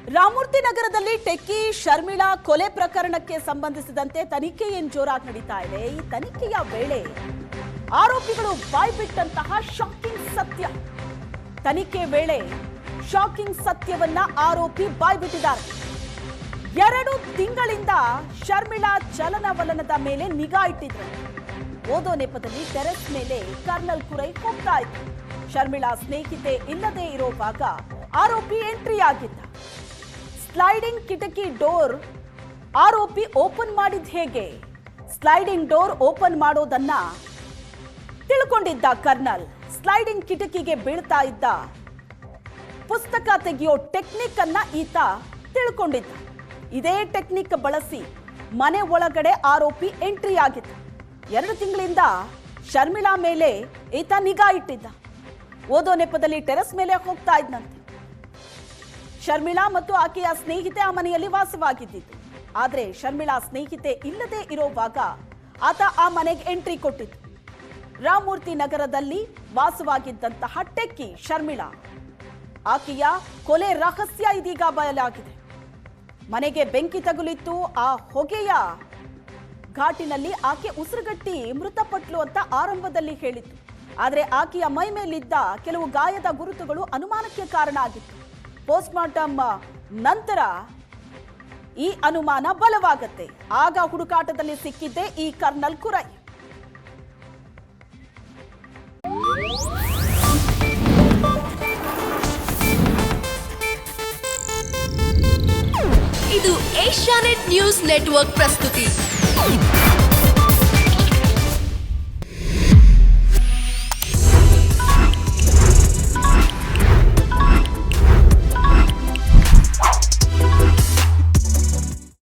ರಾಮಮೂರ್ತಿ ನಗರದಲ್ಲಿ ಟೆಕ್ಕಿ ಶರ್ಮಿಳಾ ಕೊಲೆ ಪ್ರಕರಣಕ್ಕೆ ಸಂಬಂಧಿಸಿದಂತೆ ತನಿಖೆ ಜೋರಾಗಿ ನಡೀತಾ ಇದೆ. ಈ ತನಿಖೆಯ ವೇಳೆ ಆರೋಪಿಗಳು ಬಾಯ್ಬಿಟ್ಟಂತಹ ಶಾಕಿಂಗ್ ಸತ್ಯ. ತನಿಖೆ ವೇಳೆ ಶಾಕಿಂಗ್ ಸತ್ಯವನ್ನ ಆರೋಪಿ ಬಾಯ್ಬಿಟ್ಟಿದ್ದಾರೆ. 2 ತಿಂಗಳಿಂದ ಶರ್ಮಿಳಾ ಚಲನವಲನದ ಮೇಲೆ ನಿಗಾ ಇಟ್ಟಿದ್ರು. ಓದೋ ನೆಪದಲ್ಲಿ ಟೆರೆಸ್ ಮೇಲೆ ಕರ್ನಲ್ ಕುರೈ ಹೋಗ್ತಾ ಇದ್ರು. ಶರ್ಮಿಳಾ ಸ್ನೇಹಿತೆ ಇಲ್ಲದೆ ಇರುವಾಗ ಆರೋಪಿ ಎಂಟ್ರಿ ಆಗಿದ್ದ. ಸ್ಲೈಡಿಂಗ್ ಕಿಟಕಿ ಡೋರ್ ಆರೋಪಿ ಓಪನ್ ಮಾಡಿದ ಹೇಗೆ? ಸ್ಲೈಡಿಂಗ್ ಡೋರ್ ಓಪನ್ ಮಾಡೋದನ್ನ ತಿಳ್ಕೊಂಡಿದ್ದ ಕರ್ನಲ್. ಸ್ಲೈಡಿಂಗ್ ಕಿಟಕಿಗೆ ಬೀಳ್ತಾ ಇದ್ದ ಪುಸ್ತಕ ತೆಗೆಯೋ ಟೆಕ್ನಿಕ್ ಅನ್ನ ಈತ ತಿಳ್ಕೊಂಡಿದ್ದ. ಇದೇ ಟೆಕ್ನಿಕ್ ಬಳಸಿ ಮನೆ ಒಳಗಡೆ ಆರೋಪಿ ಎಂಟ್ರಿ ಆಗಿದ್ದ. 2 ತಿಂಗಳಿಂದ ಶರ್ಮಿಳಾ ಮೇಲೆ ಈತ ನಿಗಾ ಇಟ್ಟಿದ್ದ. ಓದೋ ನೆಪದಲ್ಲಿ ಟೆರೆಸ್ ಮೇಲೆ ಹೋಗ್ತಾ ಇದ್ದಂತೆ. ಶರ್ಮಿಳಾ ಮತ್ತು ಆಕೆಯ ಸ್ನೇಹಿತೆ ಆ ಮನೆಯಲ್ಲಿ ವಾಸವಾಗಿದ್ದಿತ್ತು. ಆದರೆ ಶರ್ಮಿಳಾ ಸ್ನೇಹಿತೆ ಇಲ್ಲದೆ ಇರುವಾಗ ಆತ ಆ ಮನೆಗೆ ಎಂಟ್ರಿ ಕೊಟ್ಟಿದ್ದು. ರಾಮಮೂರ್ತಿ ನಗರದಲ್ಲಿ ವಾಸವಾಗಿದ್ದಂತಹ ಟೆಕ್ಕಿ ಶರ್ಮಿಳಾ, ಆಕೆಯ ಕೊಲೆ ರಹಸ್ಯ ಇದೀಗ ಬಯಲಾಗಿದೆ. ಮನೆಗೆ ಬೆಂಕಿ ತಗುಲಿತ್ತು. ಆ ಹೊಗೆಯ ಘಾಟಿನಲ್ಲಿ ಆಕೆ ಉಸಿರುಗಟ್ಟಿ ಮೃತಪಟ್ಲು ಅಂತ ಆರಂಭದಲ್ಲಿ ಹೇಳಿತ್ತು. ಆದರೆ ಆಕೆಯ ಮೈ ಮೇಲಿದ್ದ ಕೆಲವು ಗಾಯದ ಗುರುತುಗಳು ಅನುಮಾನಕ್ಕೆ ಕಾರಣ ಆಗಿತ್ತು. ಪೋಸ್ಟ್ಮಾರ್ಟಮ್ ನಂತರ ಈ ಅನುಮಾನ ಬಲವಾಗುತ್ತೆ. ಆಗ ಹುಡುಕಾಟದಲ್ಲಿ ಸಿಕ್ಕಿದ್ದೆ ಈ ಕರ್ನಲ್ ಕುರೈ. ಇದು ಏಷ್ಯಾನೆಟ್ ನ್ಯೂಸ್ ನೆಟ್ವರ್ಕ್ ಪ್ರಸ್ತುತಿ.